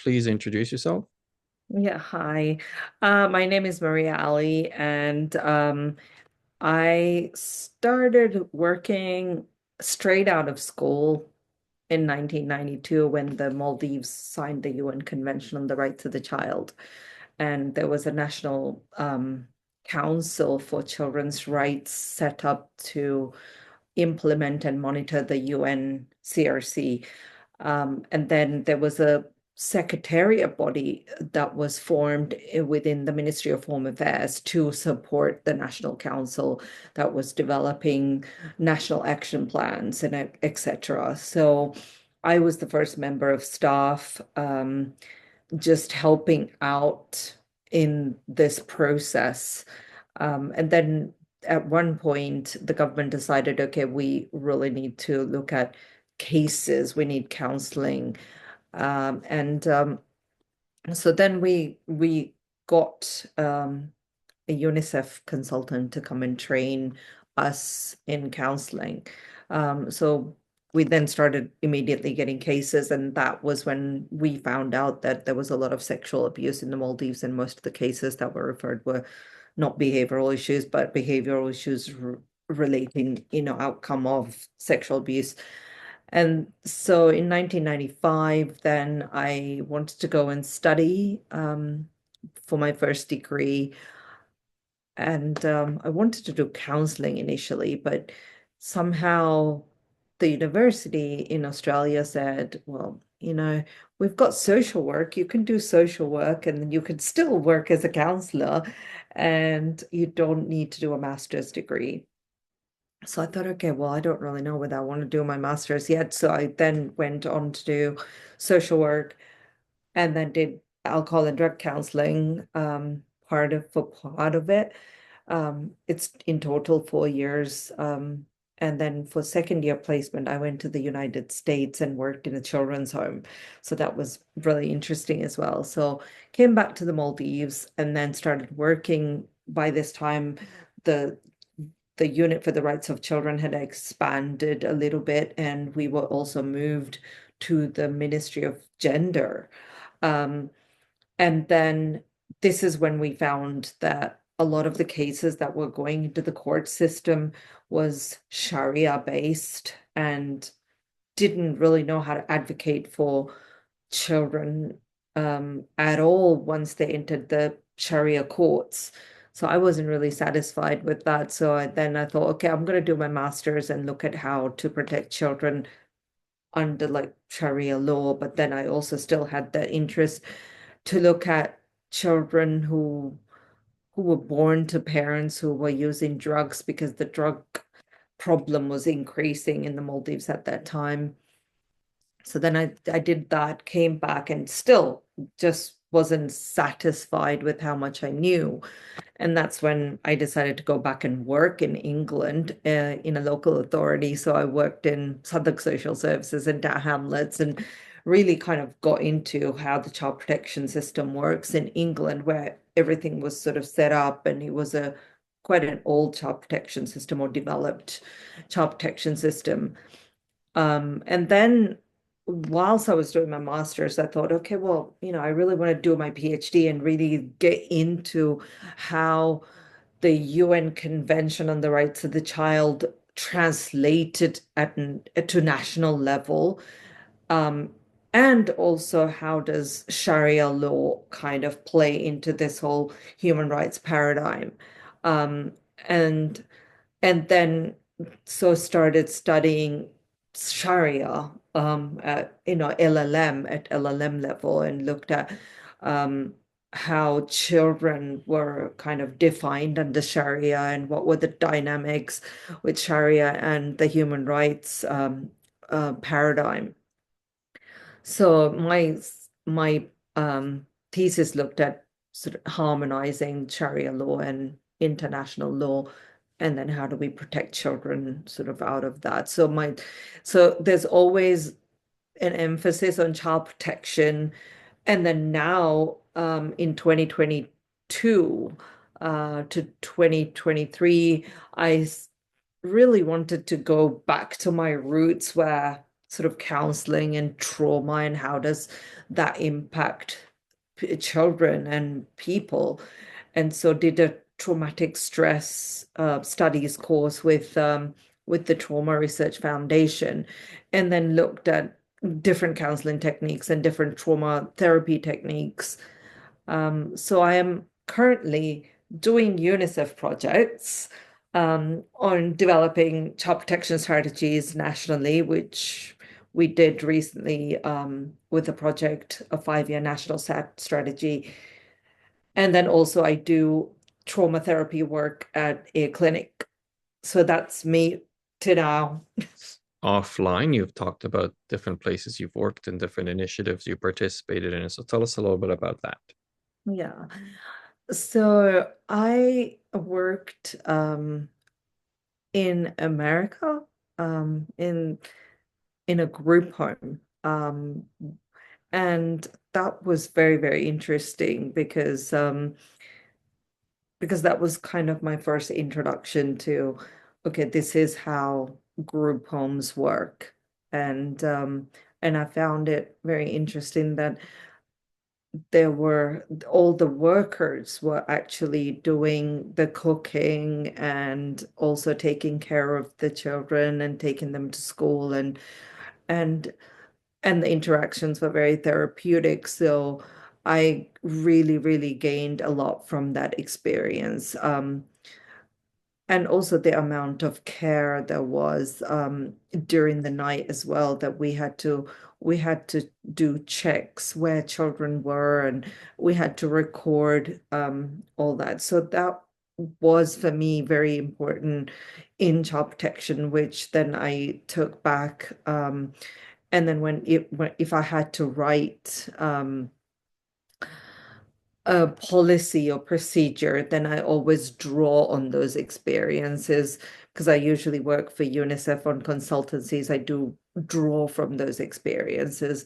please introduce yourself? Yeah, hi. My name is Mariya Ali, and I started working straight out of school in 1992 when the Maldives signed the UN Convention on the Rights of the Child. And there was a national council for children's rights set up to implement and monitor the UN CRC. And then there was a secretariat body that was formed within the Ministry of Home Affairs to support the National Council that was developing national action plans and etc. So I was the first member of staff, just helping out in this process. And then at one point, the government decided, okay, we really need to look at cases, we need counseling. And so then we got a UNICEF consultant to come and train us in counseling. So we then started immediately getting cases, and that was when we found out that there was a lot of sexual abuse in the Maldives, and most of the cases that were referred were not behavioral issues, but behavioral issues relating, outcome of sexual abuse. And so in 1995, then I wanted to go and study for my first degree. And I wanted to do counseling initially, but somehow the university in Australia said, well, we've got social work. You can do social work and you can still work as a counselor, and you don't need to do a master's degree. So I thought, okay, well, I don't really know whether I want to do my master's yet. So I then went on to do social work and then did alcohol and drug counseling part of it. It's in total 4 years. And then for second year placement, I went to the United States and worked in a children's home. So that was really interesting as well. So came back to the Maldives and then started working. By this time, the the unit for the rights of children had expanded a little bit, and we were also moved to the Ministry of Gender. Um, and then this is when we found that a lot of the cases that were going into the court system was Sharia based and didn't really know how to advocate for children at all once they entered the Sharia courts. So I wasn't really satisfied with that. So then I thought, okay, I'm going to do my master's and look at how to protect children under like Sharia law. But then I also still had the interest to look at children who were born to parents who were using drugs because the drug problem was increasing in the Maldives at that time. So then I did that, came back, and still just wasn't satisfied with how much I knew. And that's when I decided to go back and work in England in a local authority. So I worked in Southwark Social Services and Dow Hamlets and really kind of got into how the child protection system works in England, where everything was sort of set up, and it was a quite an old child protection system or developed child protection system. And then whilst I was doing my master's, I thought, okay, well, I really want to do my PhD and really get into how the UN Convention on the Rights of the Child translated to national level. Um, and also how does Sharia law kind of play into this whole human rights paradigm? Um, and and then so started studying Sharia at LLM level, and looked at how children were kind of defined under Sharia and what were the dynamics with Sharia and the human rights paradigm. So my thesis looked at sort of harmonizing Sharia law and international law, and then how do we protect children sort of out of that. So there's always an emphasis on child protection, and then now in 2022 to 2023, really wanted to go back to my roots where sort of counseling and trauma and how does that impact children and people. And so did a traumatic stress studies course with the Trauma Research Foundation, and then looked at different counseling techniques and different trauma therapy techniques. So I am currently doing UNICEF projects on developing child protection strategies nationally, which we did recently with a project, a 5-year national strategy. And then also I do trauma therapy work at a clinic. So that's me to now. Offline, you've talked about different places you've worked and different initiatives you participated in. So tell us a little bit about that. Yeah. So I worked in America, in a group home. And that was very, very interesting because that was kind of my first introduction to, okay, this is how group homes work. And I found it very interesting that there were all the workers were actually doing the cooking and also taking care of the children and taking them to school and and the interactions were very therapeutic. So I really, really gained a lot from that experience. And also the amount of care there was during the night as well, that we had to do checks where children were, and we had to record all that. So that was for me very important in child protection, which then I took back. And then if I had to write a policy or procedure, then I always draw on those experiences because I usually work for UNICEF on consultancies. I do draw from those experiences.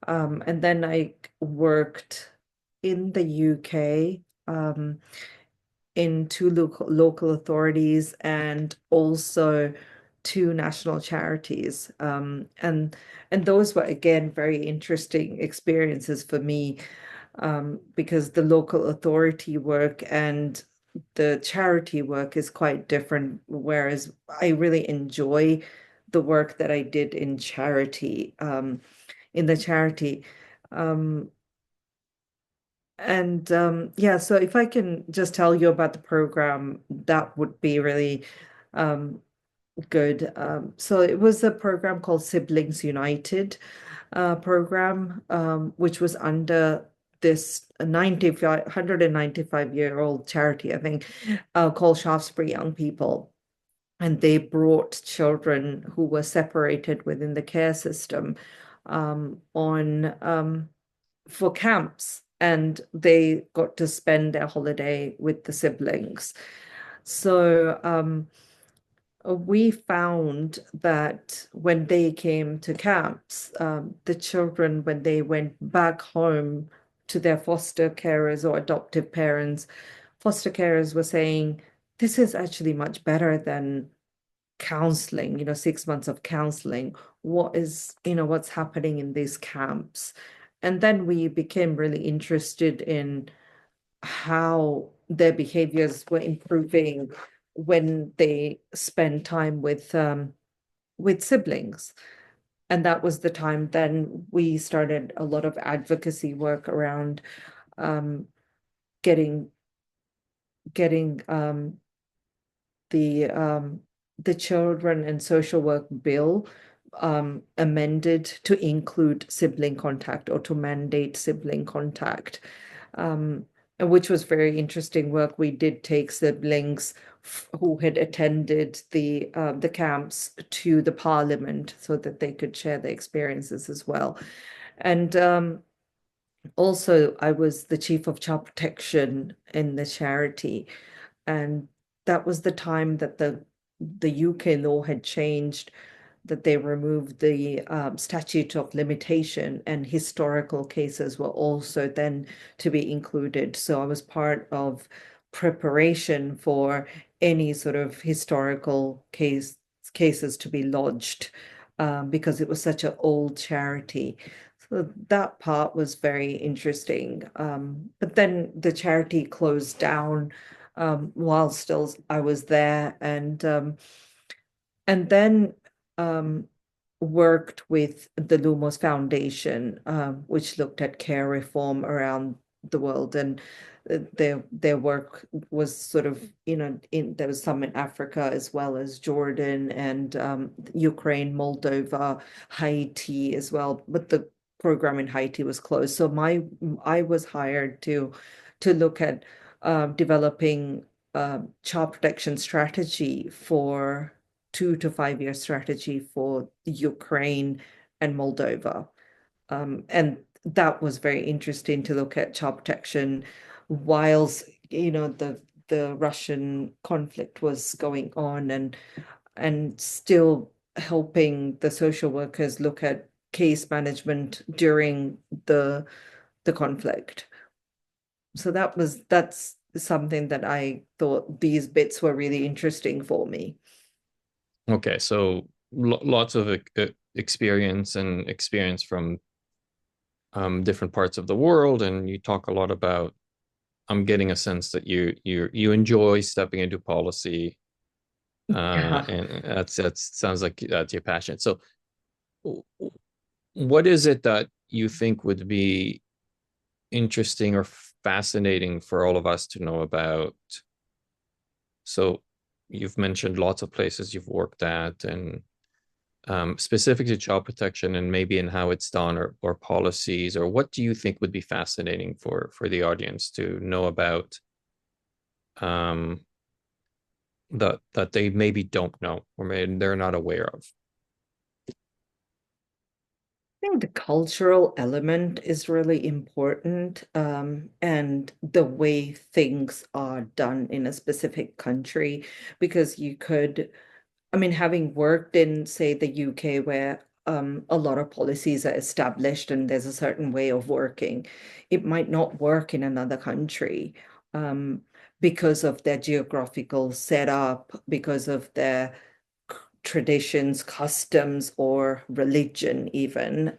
And then I worked in the UK in two local authorities and also two national charities. And those were again very interesting experiences for me because the local authority work and the charity work is quite different, whereas I really enjoy the work that I did in charity, in the charity. Um, and yeah, so if I can just tell you about the program, that would be really um, good. So it was a program called Siblings United program, which was under this 195-year-old charity, I think, called Shaftesbury Young People. And they brought children who were separated within the care system on for camps, and they got to spend their holiday with the siblings. So we found that when they came to camps, the children, when they went back home to their foster carers or adoptive parents, foster carers were saying, this is actually much better than counseling, 6 months of counseling. What's happening in these camps? And then we became really interested in how their behaviors were improving when they spend time with siblings. And that was the time then we started a lot of advocacy work around um, getting getting the um, the Children and Social Work Bill amended to include sibling contact or to mandate sibling contact, um, and which was very interesting work. We did take siblings who had attended the camps to the parliament so that they could share their experiences as well. And also, I was the chief of child protection in the charity, and that was the time that the UK law had changed, that they removed the statute of limitation, and historical cases were also then to be included. So I was part of preparation for any sort of historical cases to be lodged. because it was such an old charity. So that part was very interesting. But then the charity closed down while still I was there, and then um, worked with the Lumos Foundation, which looked at care reform around the world, and their work was sort of, there was some in Africa as well as Jordan and Ukraine, Moldova, Haiti as well, but the program in Haiti was closed. So I was hired to look at developing child protection strategy for 2 to 5 year strategy for Ukraine and Moldova. And that was very interesting to look at child protection whilst, the Russian conflict was going on, and still helping the social workers look at case management during the conflict. So that's something that I thought these bits were really interesting for me. Okay, so lots of experience from different parts of the world, and you talk a lot about. I'm getting a sense that you enjoy stepping into policy, Yeah. and that sounds like that's your passion. So, what is it that you think would be interesting or fascinating for all of us to know about? So, you've mentioned lots of places you've worked at, and specific to child protection, and maybe in how it's done, or policies, or what do you think would be fascinating for the audience to know about, um, that they maybe don't know, or maybe they're not aware of? I think the cultural element is really important, and the way things are done in a specific country, because I mean, having worked in, say, the UK, where a lot of policies are established and there's a certain way of working, it might not work in another country, um, because of their geographical setup, because of their traditions, customs, or religion, even.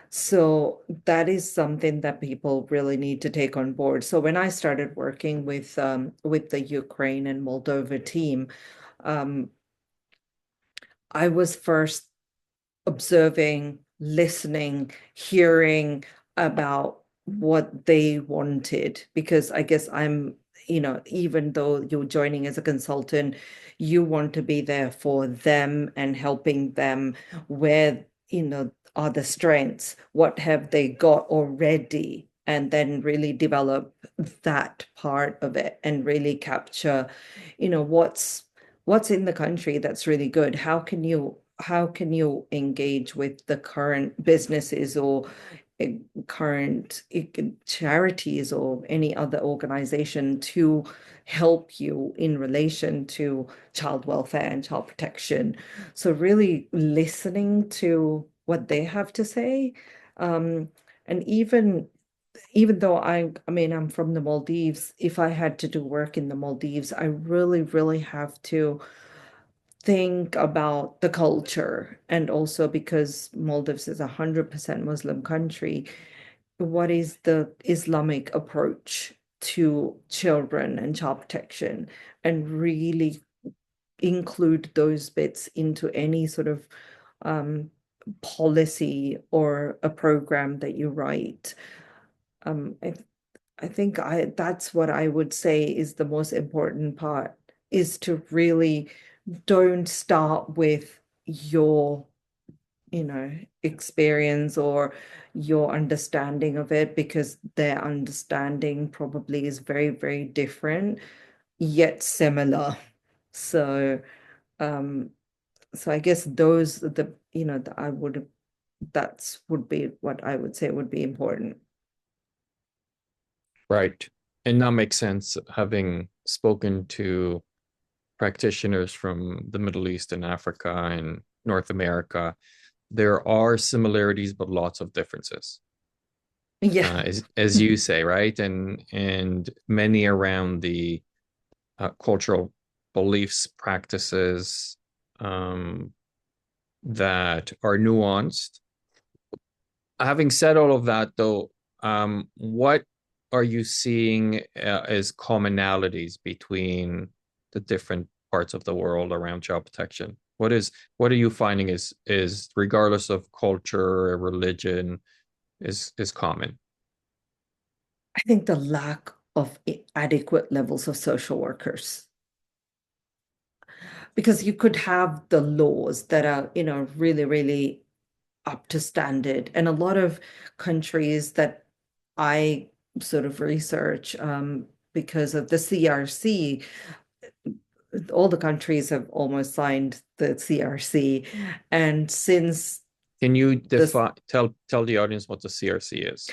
So that is something that people really need to take on board. So when I started working with the Ukraine and Moldova team, um, I was first observing, listening, hearing about what they wanted. Because I guess even though you're joining as a consultant, you want to be there for them and helping them where, are the strengths, what have they got already, and then really develop that part of it and really capture, what's in the country that's really good. How can you engage with the current businesses or current charities or any other organization to help you in relation to child welfare and child protection? So really listening to what they have to say. Um, and even though I mean, I'm from the Maldives, if I had to do work in the Maldives, I really, really have to think about the culture. And also because Maldives is 100% Muslim country, what is the Islamic approach to children and child protection, and really include those bits into any sort of um, policy or a program that you write. Um, I, I think that's what I would say is the most important part, is to really don't start with your, experience or your understanding of it, because their understanding probably is very, very different, yet similar. So, um, so I guess those are the, that that's would be what I would say would be important. Right. And that makes sense, having spoken to practitioners from the Middle East and Africa and North America. There are similarities, but lots of differences, Yeah. as you say, right? And many around the cultural beliefs, practices, um, that are nuanced. Having said all of that, though, what are you seeing as commonalities between the different parts of the world around child protection? What are you finding is regardless of culture or religion is common? I think the lack of adequate levels of social workers. Because you could have the laws that are, really, really up to standard. And a lot of countries that I sort of research, because of the CRC, all the countries have almost signed the CRC. And since Can you this define tell the audience what the CRC is?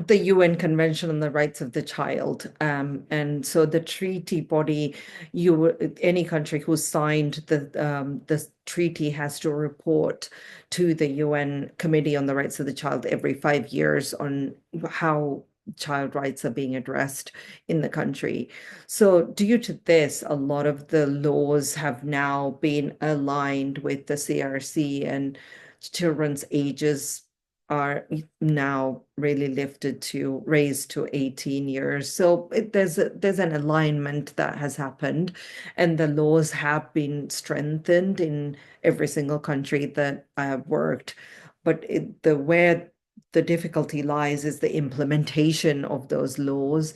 the UN Convention on the Rights of the Child. And so the treaty body, any country who signed the treaty has to report to the UN Committee on the Rights of the Child every 5 years on how child rights are being addressed in the country. So due to this, a lot of the laws have now been aligned with the CRC, and children's ages are now really raised to 18 years. So there's an alignment that has happened, and the laws have been strengthened in every single country that I have worked. But where the difficulty lies is the implementation of those laws.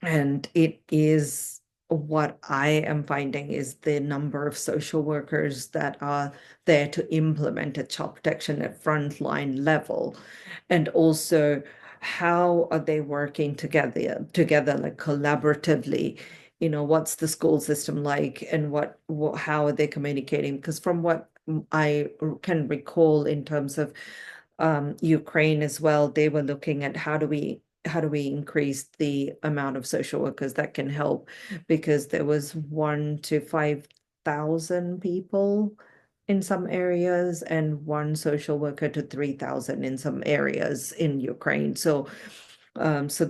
And it is what I am finding is the number of social workers that are there to implement a child protection at frontline level. And also, how are they working together like collaboratively? What's the school system like, and how are they communicating? Because from what I can recall in terms of Ukraine as well, they were looking at how do we increase the amount of social workers that can help, because there was 1 to 5,000 people in some areas and one social worker to 3,000 in some areas in Ukraine. So there's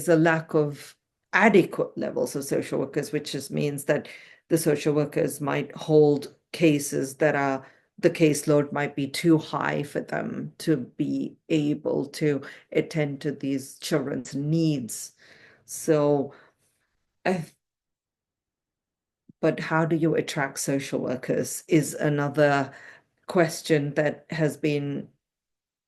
a lack of adequate levels of social workers, which just means that the social workers might hold cases that are the caseload might be too high for them to be able to attend to these children's needs. So, I, but how do you attract social workers is another question that has been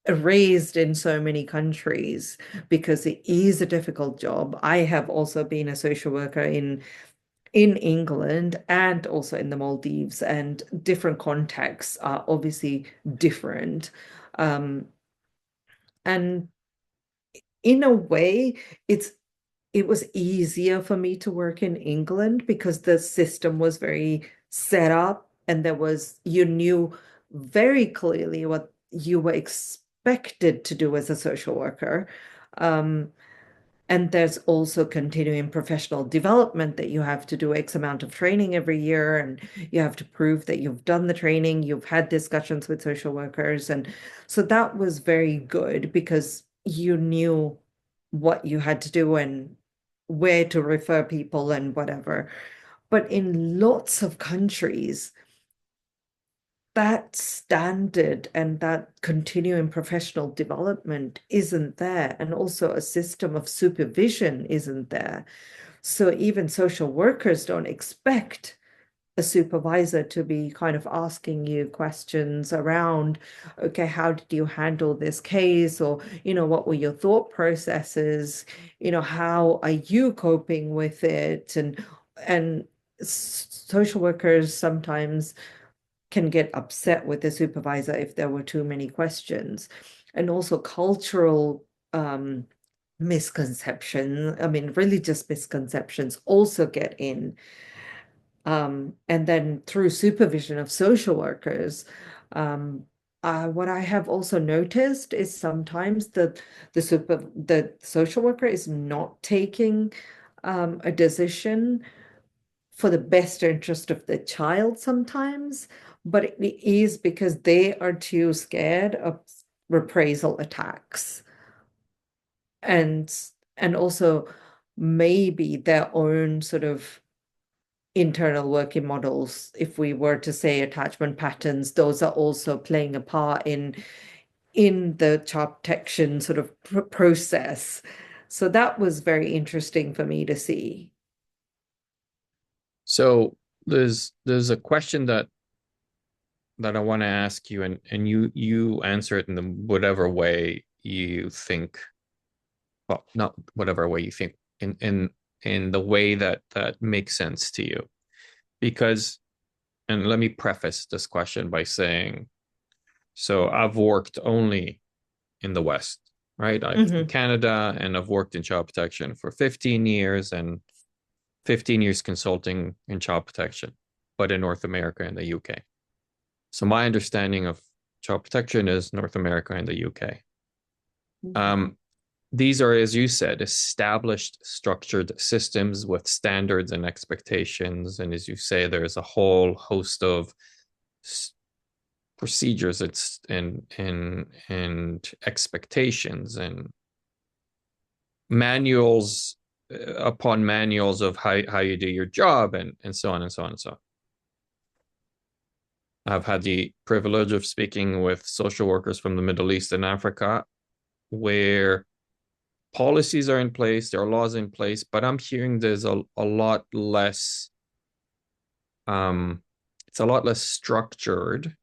raised in so many countries, because it is a difficult job. I have also been a social worker in England and also in the Maldives, and different contexts are obviously different. Um, and in a way, it was easier for me to work in England because the system was very set up, and you knew very clearly what you were expected to do as a social worker. Um, and there's also continuing professional development, that you have to do X amount of training every year, and you have to prove that you've done the training, you've had discussions with social workers. And so that was very good because you knew what you had to do and where to refer people and whatever. But in lots of countries, that standard and that continuing professional development isn't there. And also a system of supervision isn't there. So even social workers don't expect a supervisor to be kind of asking you questions around, okay, how did you handle this case? Or, what were your thought processes? How are you coping with it? And social workers sometimes can get upset with the supervisor if there were too many questions. And also cultural misconception, I mean, religious misconceptions also get in. And then through supervision of social workers, what I have also noticed is sometimes the social worker is not taking a decision for the best interest of the child sometimes, but it is because they are too scared of reprisal attacks, and and also maybe their own sort of internal working models, if we were to say attachment patterns, those are also playing a part in the child protection sort of process. So that was very interesting for me to see. So there's a question that I want to ask you, and you answer it in the whatever way you think. Well, not whatever way you think, in the way that makes sense to you. Because, and let me preface this question by saying, so I've worked only in the West, right? I've in Hmm. Canada, and I've worked in child protection for 15 years and 15 years consulting in child protection, but in North America and the UK. So my understanding of child protection is North America and the UK. Um, these are, as you said, established structured systems with standards and expectations. And as you say, there's a whole host of procedures and expectations and manuals upon manuals of how you do your job and so on and so on and so on. I've had the privilege of speaking with social workers from the Middle East and Africa where policies are in place, there are laws in place, but I'm hearing there's a lot less it's a lot less structured,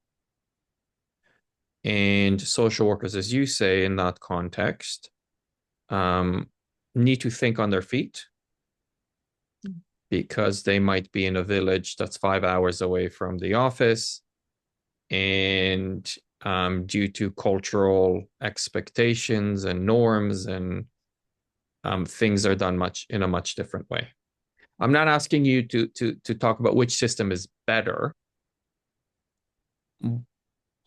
and social workers, as you say, in that context, um, need to think on their feet because they might be in a village that's 5 hours away from the office, and due to cultural expectations and norms and things are done much in a much different way. I'm not asking you to talk about which system is better.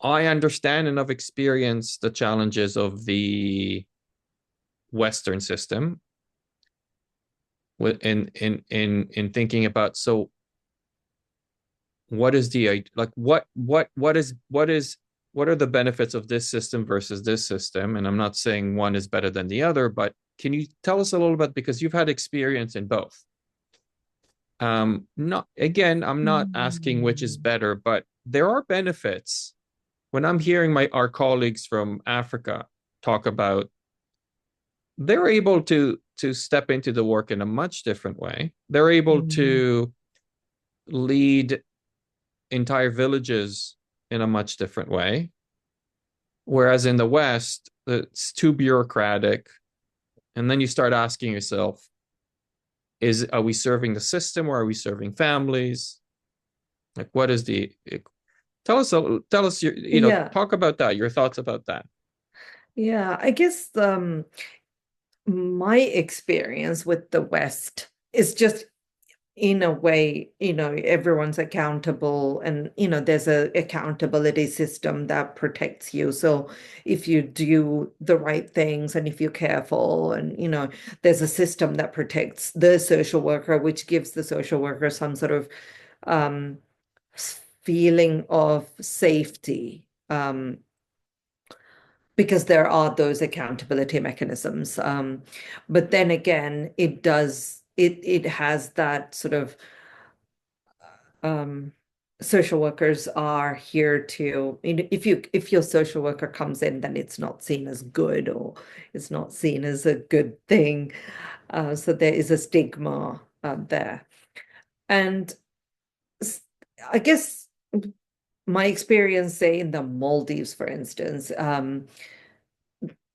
I understand and I've experienced the challenges of the Western system in thinking about, so what is the like what are the benefits of this system versus this system? And I'm not saying one is better than the other, but can you tell us a little bit, because you've had experience in both? Not again, I'm not asking which is Mm. better, but there are benefits. When I'm hearing my our colleagues from Africa talk about, they're able to step into the work in a much different way. They're able Mm. to lead entire villages in a much different way. Whereas in the West, it's too bureaucratic. And then you start asking yourself, are we serving the system or are we serving families? Like, what is the tell us your, Yeah, talk about that, your thoughts about that. yeah. I guess my experience with the West is just in a way, everyone's accountable and, there's a accountability system that protects you. So if you do the right things and if you're careful and, there's a system that protects the social worker, which gives the social worker some sort of um, feeling of safety. Because there are those accountability mechanisms. But then again, it has that sort of um, social workers are here to, if your social worker comes in, then it's not seen as good or it's not seen as a good thing. So there is a stigma there. And I guess my experience, say in the Maldives, for instance,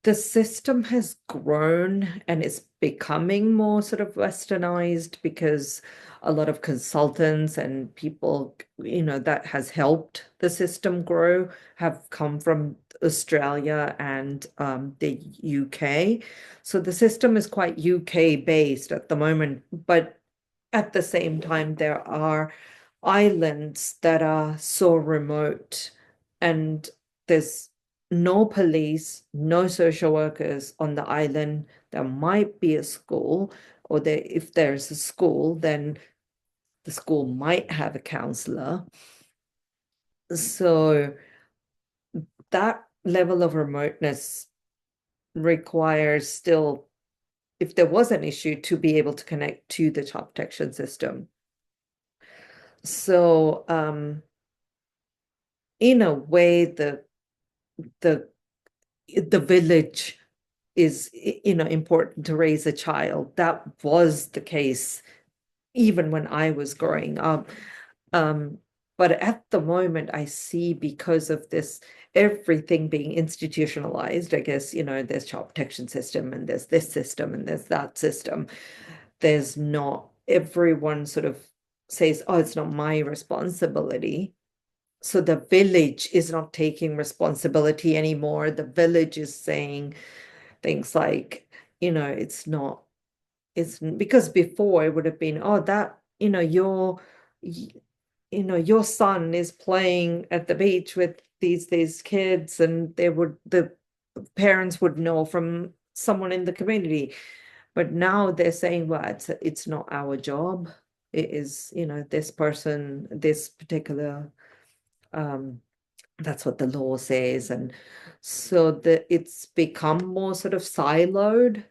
the system has grown and it's becoming more sort of westernized because a lot of consultants and people, that has helped the system grow have come from Australia and the UK. So the system is quite UK based at the moment, but at the same time, there are islands that are so remote and there's no police, no social workers on the island. There might be a school, or if there's a school, then the school might have a counselor. So that level of remoteness requires still, if there was an issue, to be able to connect to the child protection system. So, in a way, the the village is, important to raise a child. That was the case even when I was growing up. Um, but at the moment, I see because of this, everything being institutionalized, I guess, there's child protection system and there's this system and there's that system. There's not everyone sort of says, oh, it's not my responsibility. So the village is not taking responsibility anymore. The village is saying things like, it's not, it's because before it would have been, oh, that, your son is playing at the beach with these kids, and the parents would know from someone in the community. But now they're saying, well, it's not our job. It is, this person, this particular um that's what the law says. And so it's become more sort of siloed.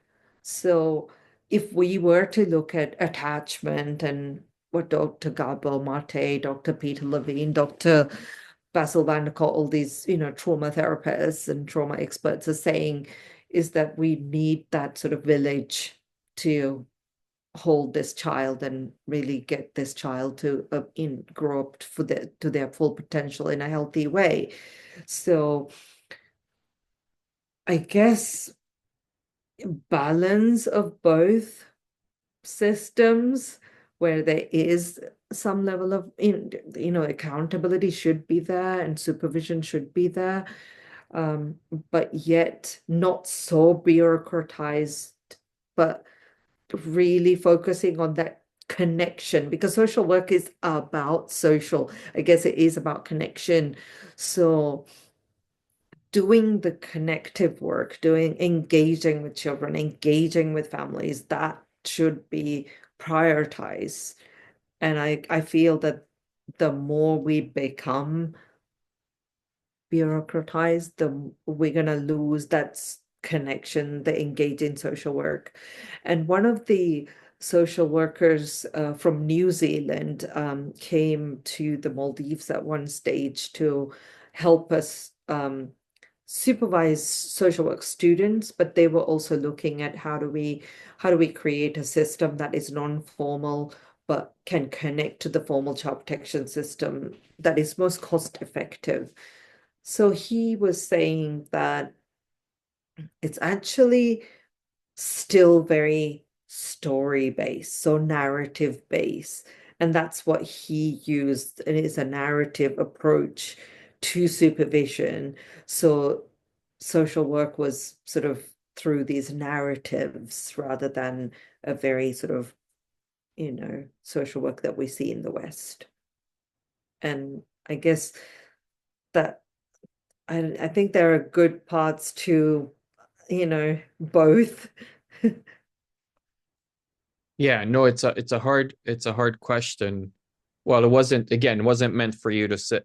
So if we were to look at attachment and what Dr. Gabor Mate, Dr. Peter Levine, Dr. Basil van der Kolk, all these, trauma therapists and trauma experts are saying, is that we need that sort of village to hold this child and really get this child to grow up to their full potential in a healthy way. So I guess balance of both systems where there is some level of accountability should be there and supervision should be there, um, but yet not so bureaucratized, but really focusing on that connection, because social work is about social. I guess it is about connection. So doing the connective work, doing engaging with children, engaging with families, that should be prioritized. And I feel that the more we become bureaucratized, we're going to lose that connection, the engaging social work. And one of the social workers from New Zealand came to the Maldives at one stage to help us supervise social work students, but they were also looking at how do we create a system that is non-formal but can connect to the formal child protection system that is most cost effective. So he was saying that it's actually still very story based, so narrative based. And that's what he used. And it's a narrative approach to supervision. So social work was sort of through these narratives rather than a very sort of, social work that we see in the West. And I guess that I think there are good parts to, both. Yeah, no, it's a hard question. Well, it wasn't meant for you to sit.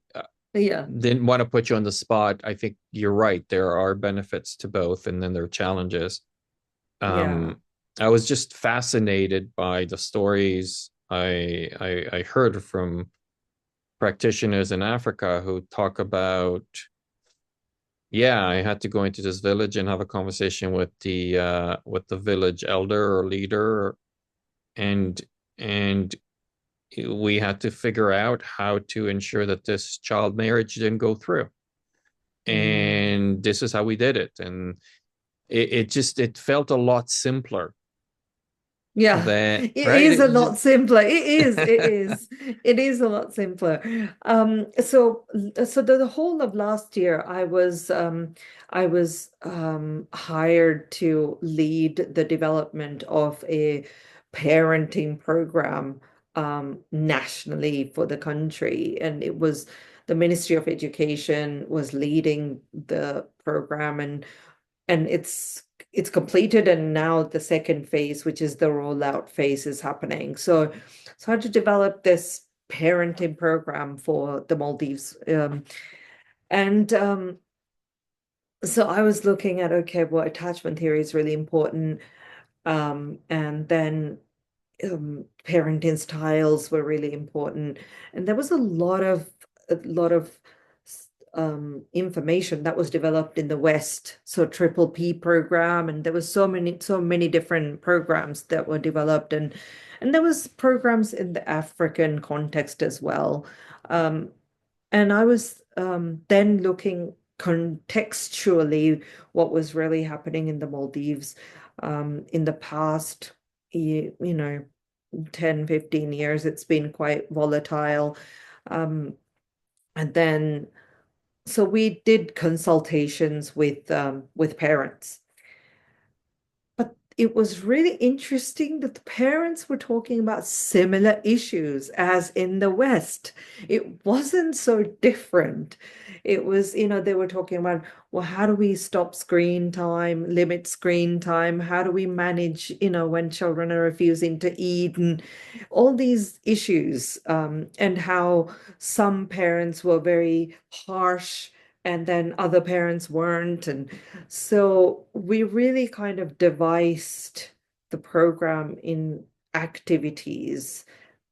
Yeah, Didn't want to put you on the spot. I think you're right. There are benefits to both, and then there are challenges. yeah. Um, I was just fascinated by the stories I heard from practitioners in Africa who talk about, yeah, I had to go into this village and have a conversation with the village elder or leader, and and we had to figure out how to ensure that this child marriage didn't go through. Mm. And this is how we did it. And it felt a lot simpler Yeah, than, it right? is a It lot just, simpler. It is a lot simpler. So the whole of last year, I was hired to lead the development of a parenting program nationally for the country. And it was the Ministry of Education was leading the program, and it's completed, and now the second phase, which is the rollout phase, is happening. So I had to develop this parenting program for the Maldives, and so I was looking at, okay, well, attachment theory is really important, and then parenting styles were really important, and there was a lot of information that was developed in the West. So triple P program, and there was so many different programs that were developed, and there was programs in the African context as well. Um, and I was then looking contextually what was really happening in the Maldives in the past, you know, 10, 15 years. It's been quite volatile. Um, and then, so we did consultations with parents. But it was really interesting that the parents were talking about similar issues as in the West. It wasn't so different. It was, they were talking about, well, how do we stop screen time, limit screen time? How do we manage, when children are refusing to eat and all these issues, and how some parents were very harsh and then other parents weren't. And so we really kind of devised the program in activities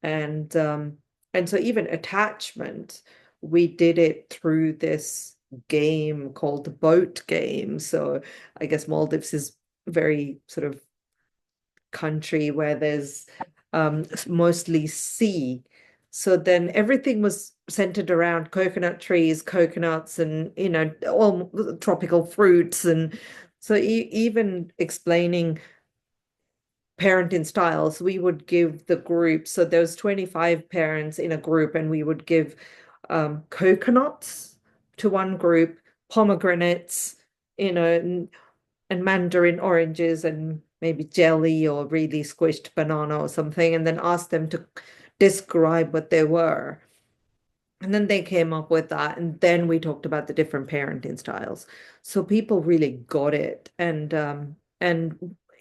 and so even attachment, we did it through this game called the boat game. So I guess Maldives is very sort of country where there's mostly sea. So then everything was centered around coconut trees, coconuts, and all tropical fruits. And so even explaining parenting styles, we would give the group. So there was 25 parents in a group, and we would give coconuts to one group, pomegranates, and mandarin oranges and maybe jelly or really squished banana or something, and then ask them to describe what they were. And then they came up with that, and then we talked about the different parenting styles. So people really got it. And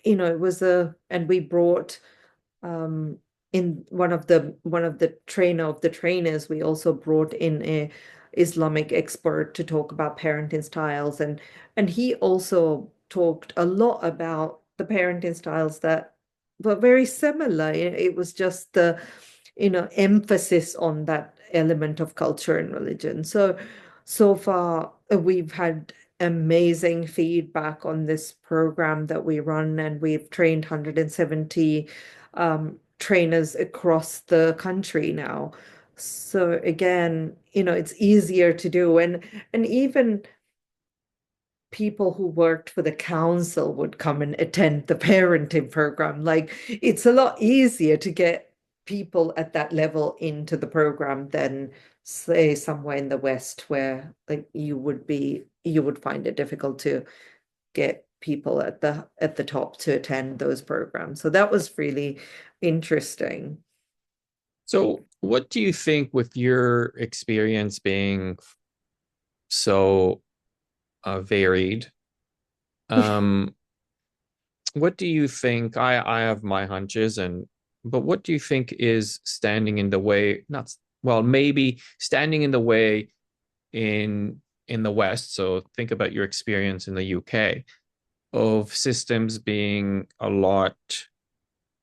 it was and we brought um in one of the trainers, we also brought in a Islamic expert to talk about parenting styles, and he also talked a lot about the parenting styles that were very similar. It was just the emphasis on that element of culture and religion. So far we've had amazing feedback on this program that we run, and we've trained 170 trainers across the country now. So again, it's easier to do, and even people who worked for the council would come and attend the parenting program. Like, it's a lot easier to get people at that level into the program than say somewhere in the West where like you would find it difficult to get people at the top to attend those programs. So that was really interesting. So, what do you think with your experience being so varied? Um, what do you think? I have my hunches, but what do you think is standing in the way? Not well, maybe standing in the way in the West. So think about your experience in the UK of systems being a lot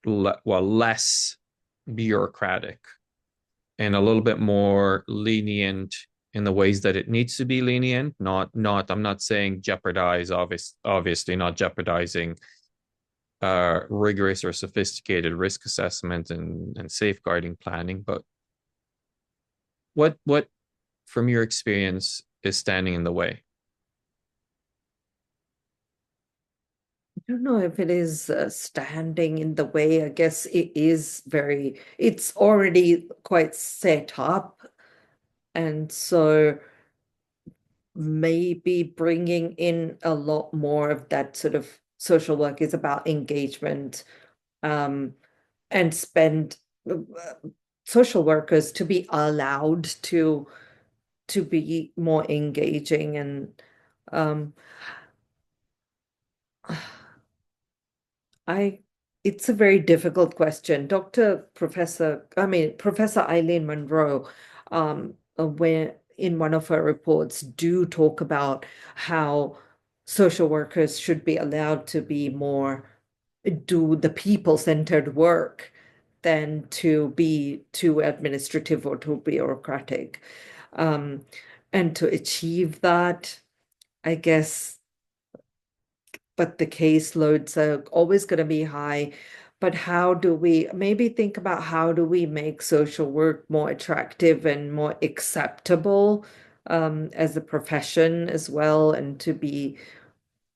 less bureaucratic and a little bit more lenient in the ways that it needs to be lenient. Not I'm not saying jeopardize, obviously not jeopardizing rigorous or sophisticated risk assessment and safeguarding planning, but what from your experience is standing in the way? I don't know if it is standing in the way. I guess it's already quite set up. And so maybe bringing in a lot more of that sort of social work is about engagement, um, and spend social workers to be allowed to be more engaging and um, I it's a very difficult question. Professor Eileen Monroe, where in one of her reports do talk about how social workers should be allowed to be more do the people-centered work. than to be too administrative or too bureaucratic. Um, and to achieve that, I guess, but the caseloads are always going to be high. But how do we maybe think about how do we make social work more attractive and more acceptable as a profession as well, and to be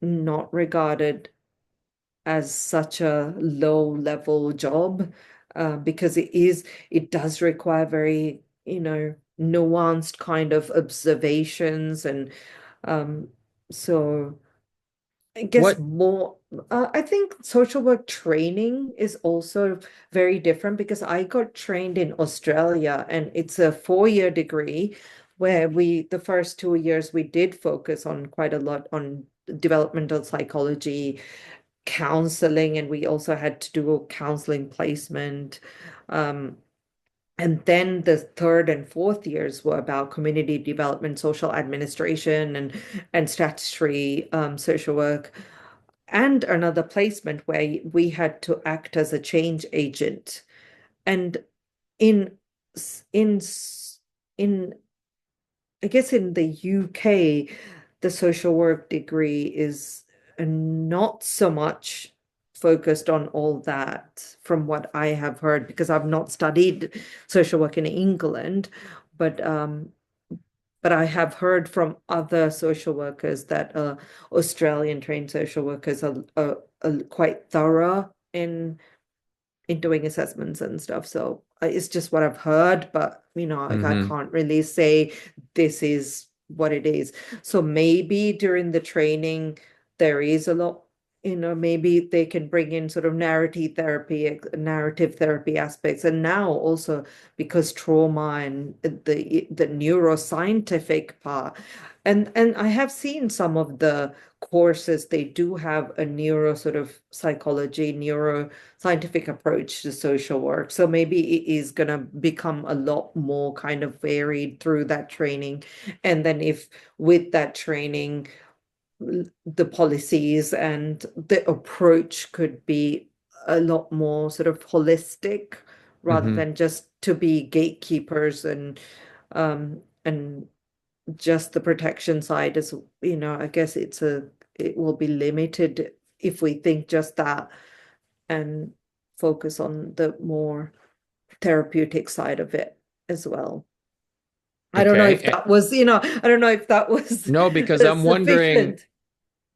not regarded as such a low level job, because it does require very, nuanced kind of observations and um, so. I guess What more, I think social work training is also very different because I got trained in Australia and it's a 4-year degree where the first 2 years, we did focus on quite a lot on developmental psychology, counseling, and we also had to do a counseling placement. Um, and then the third and fourth years were about community development, social administration, and statutory social work, and another placement where we had to act as a change agent. And in in in I guess in the UK, the social work degree is not so much focused on all that from what I have heard, because I've not studied social work in England, but but I have heard from other social workers that Australian trained social workers are quite thorough in doing assessments and stuff. So it's just what I've heard, but like I hmm can't really say this is what it is. So maybe during the training, there is a lot, maybe they can bring in sort of narrative therapy aspects. And now also because trauma and the neuroscientific part. And I have seen some of the courses, they do have a neuro sort of psychology, neuro scientific approach to social work. So maybe it is going to become a lot more kind of varied through that training. And then if with that training, the policies and the approach could be a lot more sort of holistic rather hmm than just to be gatekeepers and just the protection side is, I guess it will be limited if we think just that and focus on the more therapeutic side of it as well. I don't know Okay. if that was, I don't know if that was No, because sufficient.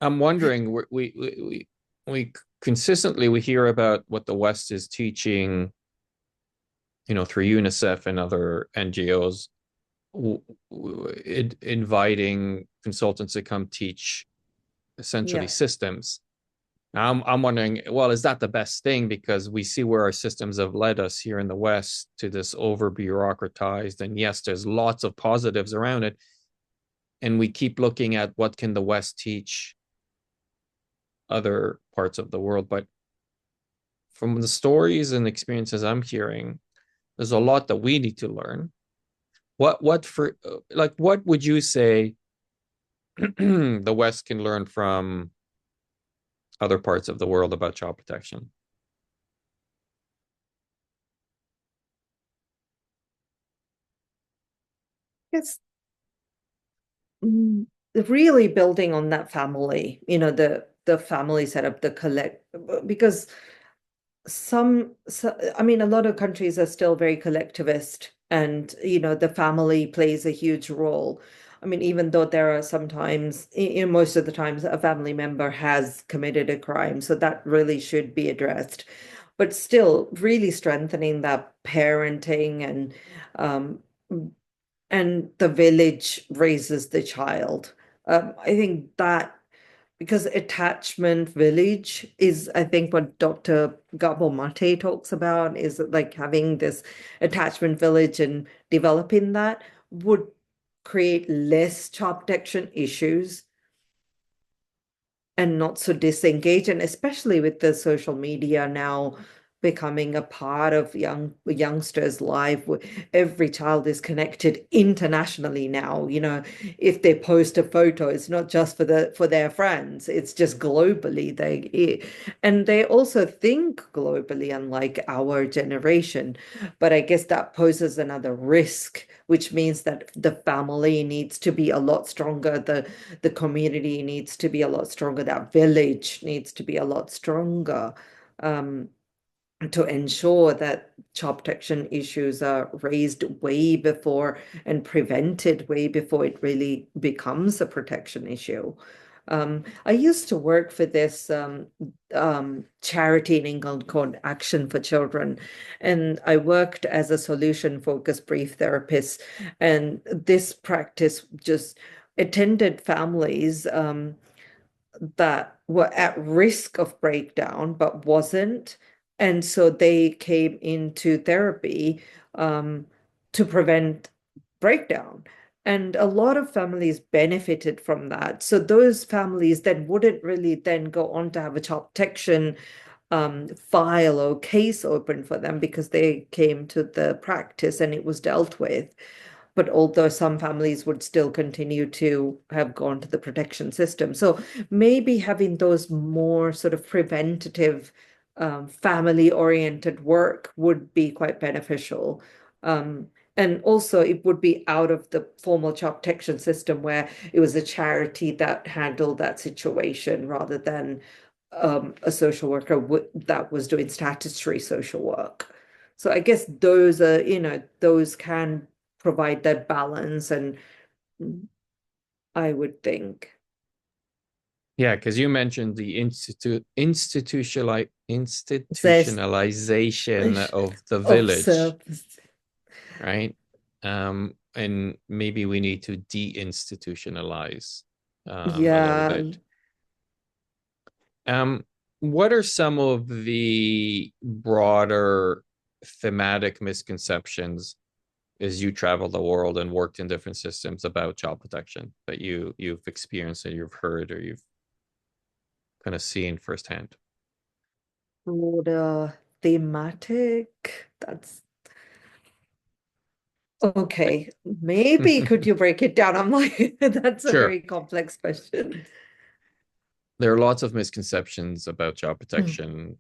I'm wondering, we consistently we hear about what the West is teaching, through UNICEF and other NGOs, inviting consultants to come teach essentially Yeah. systems. I'm wondering, well, is that the best thing? Because we see where our systems have led us here in the West to this over bureaucratized, and yes, there's lots of positives around it. And we keep looking at what can the West teach other parts of the world. But from the stories and experiences I'm hearing, there's a lot that we need to learn. What would you say the West can learn from other parts of the world about child protection? It's mm, really building on that family, the family setup, the collect, because I mean, a lot of countries are still very collectivist, and the family plays a huge role. I mean, even though there are sometimes, most of the times, a family member has committed a crime, so that really should be addressed. But still, really strengthening that parenting um, and the village raises the child. I think that because attachment village is, I think, what Dr. Gabor Mate talks about is like having this attachment village and developing that would create less child protection issues and not so disengaged. And especially with the social media now, becoming a part of youngsters' life. Every child is connected internationally now. If they post a photo, it's not just for their friends, it's just globally. And they also think globally, unlike our generation. But I guess that poses another risk, which means that the family needs to be a lot stronger, the community needs to be a lot stronger, that village needs to be a lot stronger, um, to ensure that child protection issues are raised way before and prevented way before it really becomes a protection issue. I used to work for this charity in England called Action for Children, and I worked as a solution-focused brief therapist. And this practice just attended families that were at risk of breakdown but wasn't. And so they came into therapy um, to prevent breakdown. And a lot of families benefited from that. So those families then wouldn't really then go on to have a child protection file or case open for them because they came to the practice and it was dealt with. But although some families would still continue to have gone to the protection system. So maybe having those more sort of preventative, family-oriented work would be quite beneficial. Um, and also, it would be out of the formal child protection system where it was a charity that handled that situation rather than a social worker that was doing statutory social work. So I guess those can provide that balance, and I would think Yeah, because you mentioned the there's institutionalization of the of village, service. right? And maybe we need to deinstitutionalize a little Yeah, bit. Um, what are some of the broader thematic misconceptions as you travel the world and worked in different systems about child protection that you've experienced or you've heard or you've kind of seen firsthand? broader thematic. That's okay. Maybe could you break it down? I'm like, that's a Sure. very complex question. There are lots of misconceptions about child Mm. protection,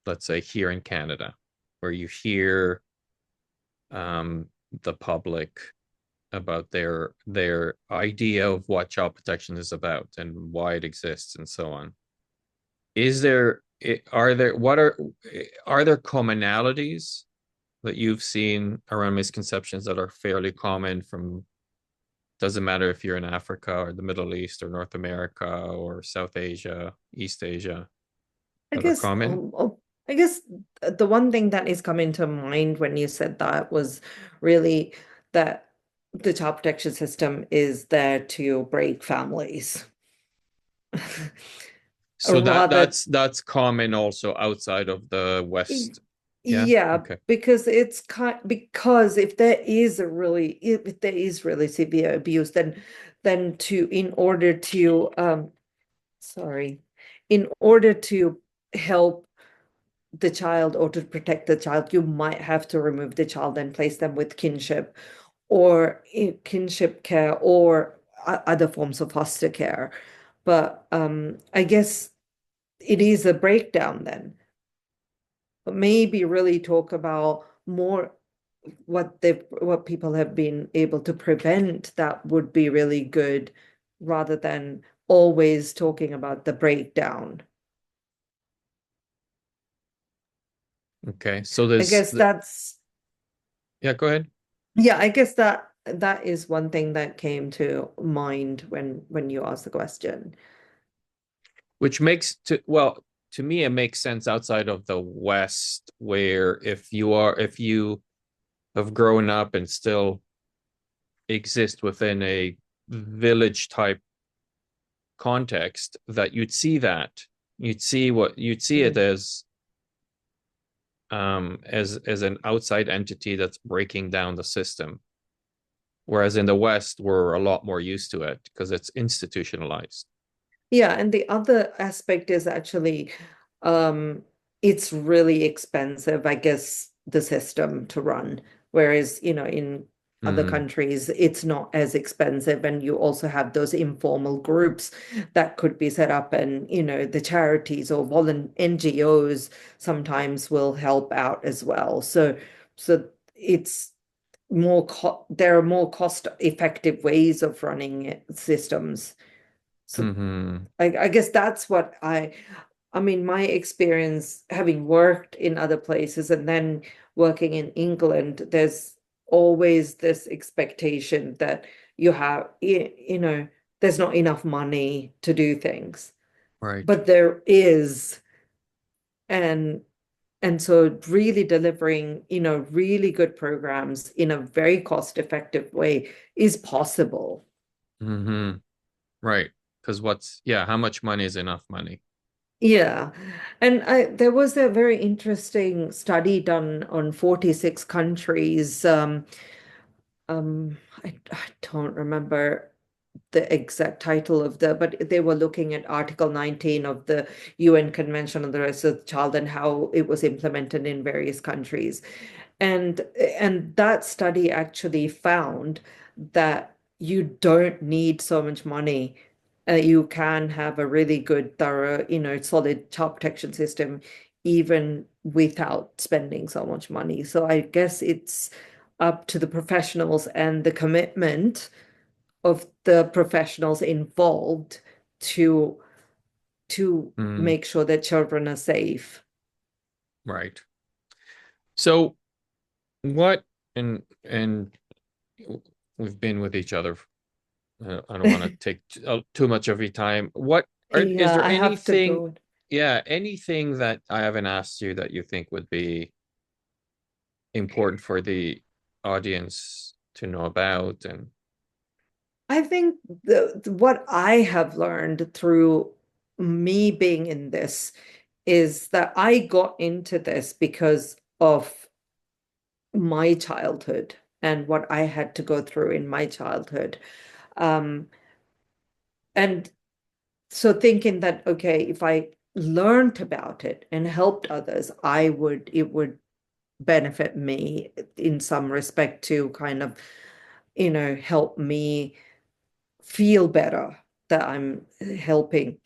let's say here in Canada, where you hear the public about their idea of what child protection is about and why it exists and so on. Is there are there what are there commonalities that you've seen around misconceptions that are fairly common from doesn't matter if you're in Africa or the Middle East or North America or South Asia, East Asia, I that are guess common? I guess the one thing that is coming to mind when you said that was really that the child protection system is there to break families. So Rather, that's common also outside of the West. Yeah. yeah, Okay. because because if there is really severe abuse, then to in order to sorry, in order to help the child or to protect the child, you might have to remove the child and place them with kinship or kinship care or other forms of foster care. But I guess it is a breakdown then. But maybe really talk about more what people have been able to prevent that would be really good rather than always talking about the breakdown. Okay. So I guess yeah, go ahead. yeah, I guess that is one thing that came to mind when you asked the question. Which makes to me it makes sense outside of the West where if you have grown up and still exist within a village type context that you'd see it Mm. as an outside entity that's breaking down the system, whereas in the West we're a lot more used to it because it's institutionalized. Yeah, and the other aspect is actually um it's really expensive, I guess, the system to run. Whereas, in other Mm, countries, it's not as expensive. And you also have those informal groups that could be set up, and, the charities or NGOs sometimes will help out as well. So it's there are more cost effective ways of running systems. So mm-hmm, I guess that's what I mean, my experience having worked in other places and then working in England, there's always this expectation that there's not enough money to do things, right. but there is. And so really delivering, really good programs in a very cost effective way is possible. Mm-hmm, right. Because yeah, how much money is enough money? Yeah. And there was a very interesting study done on 46 countries. I don't remember the exact title of but they were looking at Article 19 of the UN Convention on the Rights of the Child and how it was implemented in various countries. And that study actually found that you don't need so much money. You can have a really good, thorough, solid child protection system even without spending so much money. So I guess it's up to the professionals and the commitment of the professionals involved to Mm, make sure that children are safe. right. So what and we've been with each other. I don't want to take too much of your time. Is Yeah, there I have to anything, go. yeah, anything that I haven't asked you that you think would be important for the audience to know about? And I think what I have learned through me being in this is that I got into this because of my childhood and what I had to go through in my childhood. Um, and so thinking that, okay, if I learned about it and helped others, it would benefit me in some respect to kind of, help me feel better that I'm helping.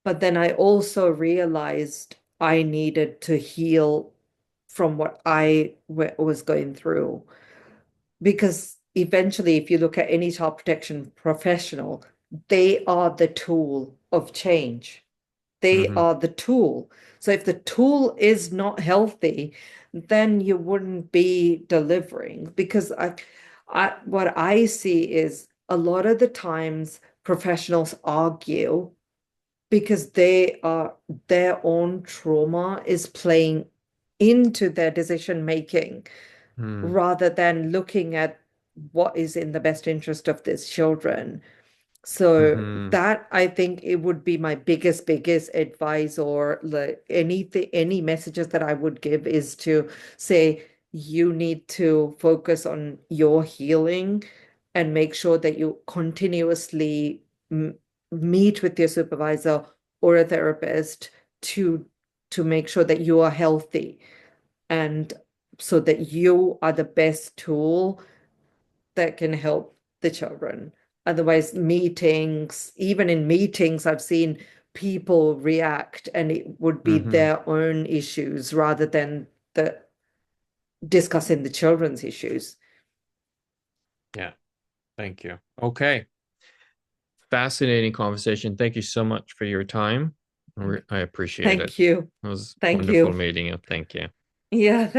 But then I also realized I needed to heal from what was going through. Because eventually, if you look at any child protection professional, they are the tool of change. They hmm are the tool. So if the tool is not healthy, then you wouldn't be delivering. Because what I see is a lot of the times professionals argue because their own trauma is playing into their decision making hmm rather than looking at what is in the best interest of these children. So hmm that I think it would be my biggest advice, or like anything, any messages that I would give is to say you need to focus on your healing and make sure that you continuously meet with your supervisor or a therapist to make sure that you are healthy, and so that you are the best tool that can help the children. Otherwise, even in meetings, I've seen people react and it would be hmm their own issues rather than the discussing the children's issues. Yeah, thank you. Okay. Fascinating conversation. Thank you so much for your time. I appreciate it. Thank you. It was Thank wonderful you. meeting you. Thank you. Yeah.